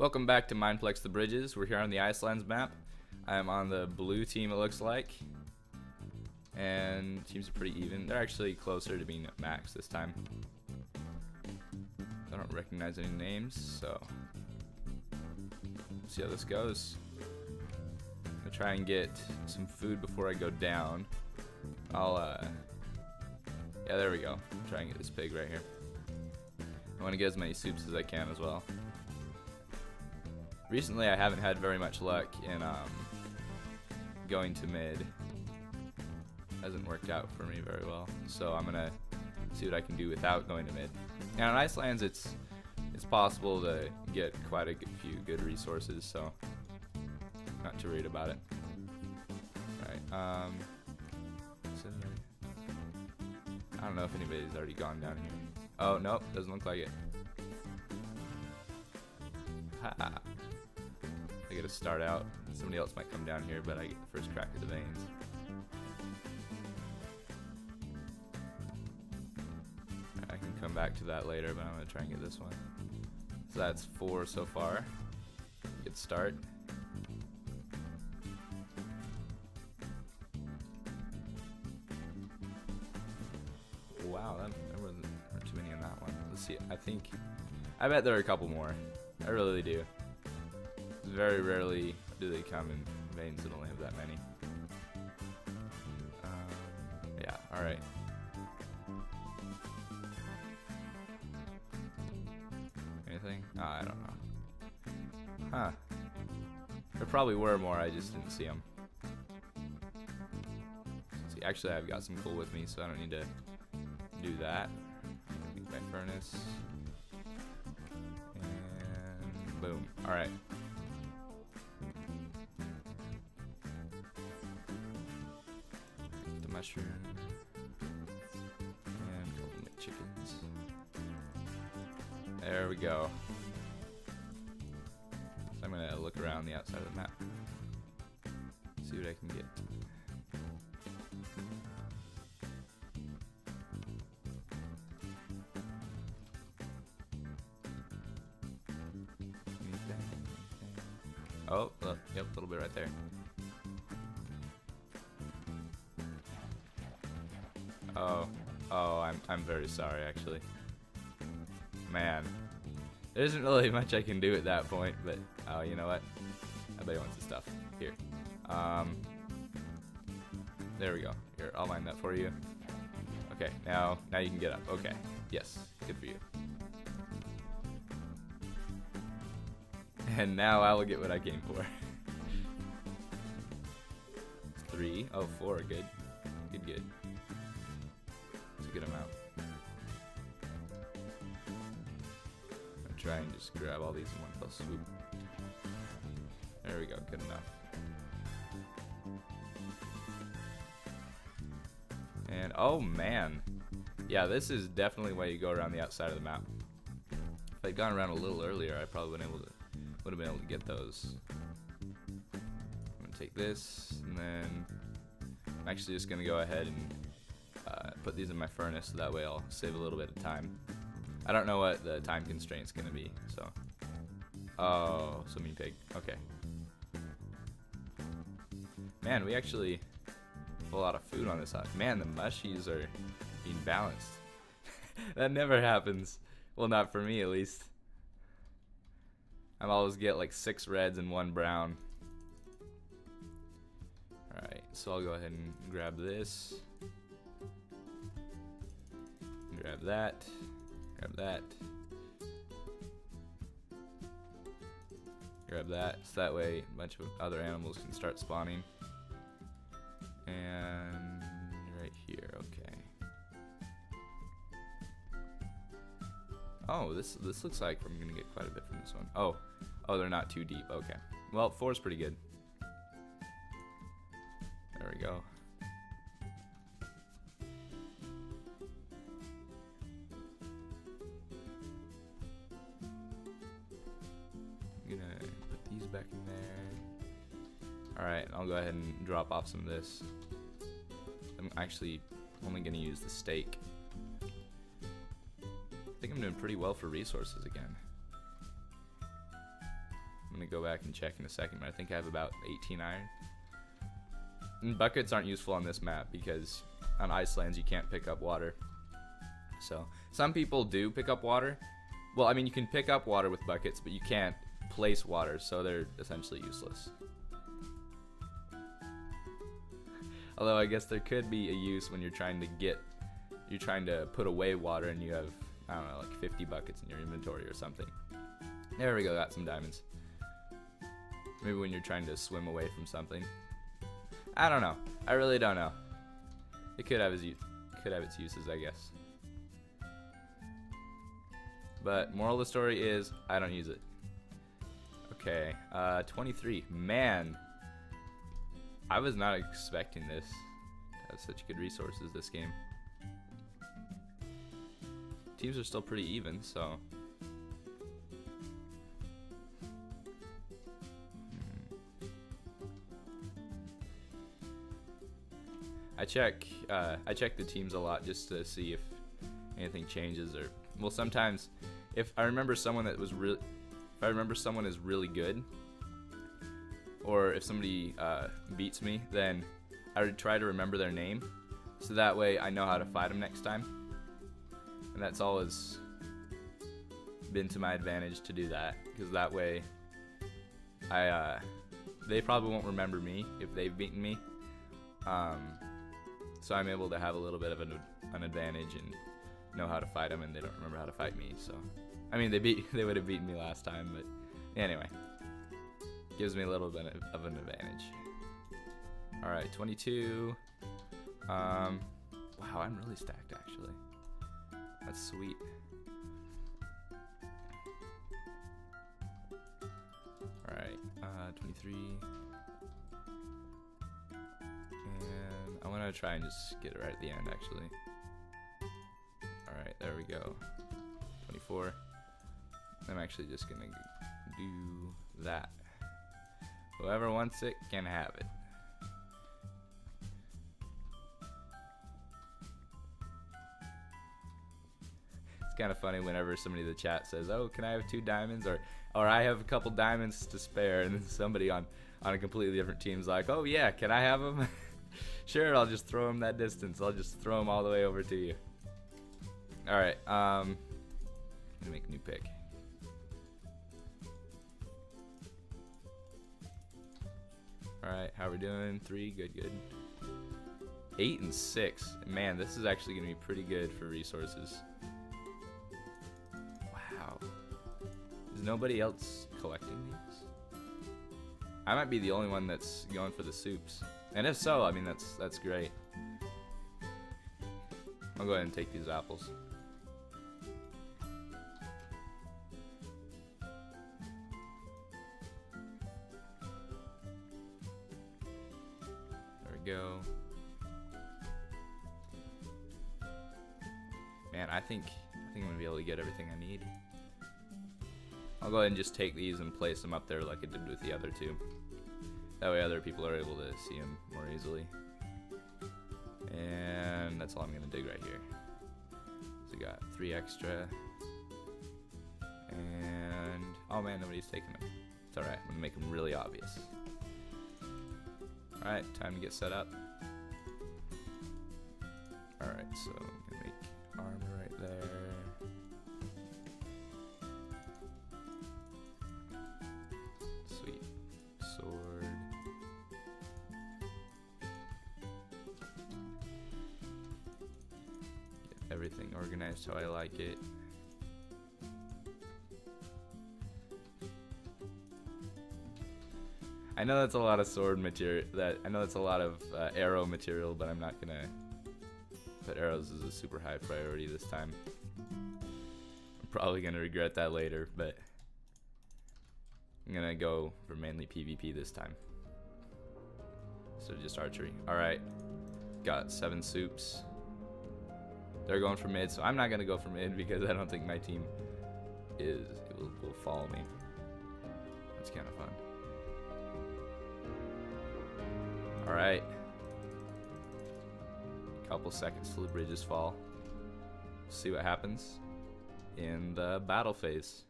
Welcome back to Mineplex the Bridges. We're here on the Icelands map. I'm on the blue team, it looks like. And teams are pretty even. They're actually closer to being at max this time. I don't recognize any names, so we'll see how this goes. I'm gonna try and get some food before I go down. Yeah, there we go. Try and get this pig right here. I want to get as many soups as I can as well. Recently, I haven't had very much luck in going to mid. Hasn't worked out for me very well, so I'm gonna see what I can do without going to mid. And on Icelands, it's possible to get quite a few good resources, so not too worried about it. All right. So I don't know if anybody's already gone down here. Oh nope, doesn't look like it. Ha. I gotta start out. Somebody else might come down here, but I get the first crack of the veins. I can come back to that later, but I'm gonna try and get this one. So that's 4 so far. Good start. Wow, there weren't too many in that one. Let's see. I bet there are a couple more. I really do. Very rarely do they come in veins that only have that many. Yeah, alright. Anything? Oh, I don't know. Huh. There probably were more, I just didn't see them. See, actually I've got some coal with me, so I don't need to do that. Make my furnace. And boom. Alright. Mushroom and a couple of chickens. There we go. So I'm gonna look around the outside of the map, see what I can get. Anything? Oh, look, yep, a little bit right there. Oh, I'm very sorry, actually. Man, there isn't really much I can do at that point, but oh, you know what? I bet he wants the stuff. Here. There we go. Here, I'll mine that for you. Okay, now you can get up. Okay, yes, good for you. And now I will get what I came for. 3. Oh, 4. Good. Good. Good amount. I'm trying to just grab all these in one fell swoop. There we go, good enough. And oh man, yeah, this is definitely why you go around the outside of the map. If I'd gone around a little earlier, I probably would have been able to get those. I'm gonna take this, and then I'm actually just gonna go ahead and put these in my furnace, so that way I'll save a little bit of time. I don't know what the time constraint's gonna be, so. Oh, so mean pig. Okay. Man, we actually have a lot of food on this side. Man, the mushies are being balanced. That never happens. Well, not for me, at least. I always get like 6 reds and 1 brown. Alright, so I'll go ahead and grab this. Grab that, grab that, so that way a bunch of other animals can start spawning. And right here, okay. Oh, this looks like I'm gonna get quite a bit from this one. Oh, they're not too deep, okay. Well, 4 is pretty good. There we go. Gonna put these back in there. Alright, I'll go ahead and drop off some of this. I'm actually only gonna use the steak. I think I'm doing pretty well for resources again. I'm gonna go back and check in a second, but I think I have about 18 iron. And buckets aren't useful on this map because on Icelands you can't pick up water. So some people do pick up water. Well, I mean, you can pick up water with buckets, but you can't place water, so they're essentially useless. Although I guess there could be a use when you're trying to put away water and you have, I don't know, like 50 buckets in your inventory or something. There we go, got some diamonds. Maybe when you're trying to swim away from something. I don't know. I really don't know. It could have its uses, I guess. But moral of the story is, I don't use it. Okay, 23. Man, I was not expecting this. To have such good resources this game. Teams are still pretty even, so. I check the teams a lot just to see if anything changes, or well, sometimes if I remember someone that was really, if I remember someone is really good, or if somebody beats me, then I would try to remember their name, so that way I know how to fight them next time. And that's always been to my advantage to do that, because that way they probably won't remember me if they've beaten me. So I'm able to have a little bit of an advantage and know how to fight them, and they don't remember how to fight me. So, I mean, they would have beaten me last time, but anyway, gives me a little bit of an advantage. All right, 22. Wow, I'm really stacked actually. That's sweet. All right, 23. And I'm gonna try and just get it right at the end, actually. Alright, there we go. 24. I'm actually just gonna do that. Whoever wants it can have it. It's kind of funny whenever somebody in the chat says, "Oh, can I have 2 diamonds?" or "I have a couple diamonds to spare," and then somebody on a completely different team's like, "Oh yeah, can I have them?" Sure, I'll just throw them that distance. I'll just throw them all the way over to you. Alright, I'm gonna make a new pick. Alright, how are we doing? 3, good. 8 and 6. Man, this is actually gonna be pretty good for resources. Wow. Is nobody else collecting these? I might be the only one that's going for the soups. And if so, I mean, that's great. I'll go ahead and take these apples. There we go. Man, I think I'm gonna be able to get everything I need. I'll go ahead and just take these and place them up there like I did with the other 2. That way other people are able to see them more easily. And that's all I'm gonna dig right here. So we got 3 extra. And oh man, nobody's taking them. It's alright, I'm gonna make them really obvious. Alright, time to get set up. Alright, so I'm gonna make armor right there. Sweet. Sword. Get everything organized how I like it. I know that's a lot of sword material. I know that's a lot of arrow material, but I'm not gonna put arrows as a super high priority this time. I'm probably gonna regret that later, but I'm gonna go for mainly PvP this time. So just archery. Alright. Got 7 soups. They're going for mid, so I'm not gonna go for mid because I don't think my team will follow me. That's kind of fun. Alright. Couple seconds till the bridges fall. See what happens in the battle phase.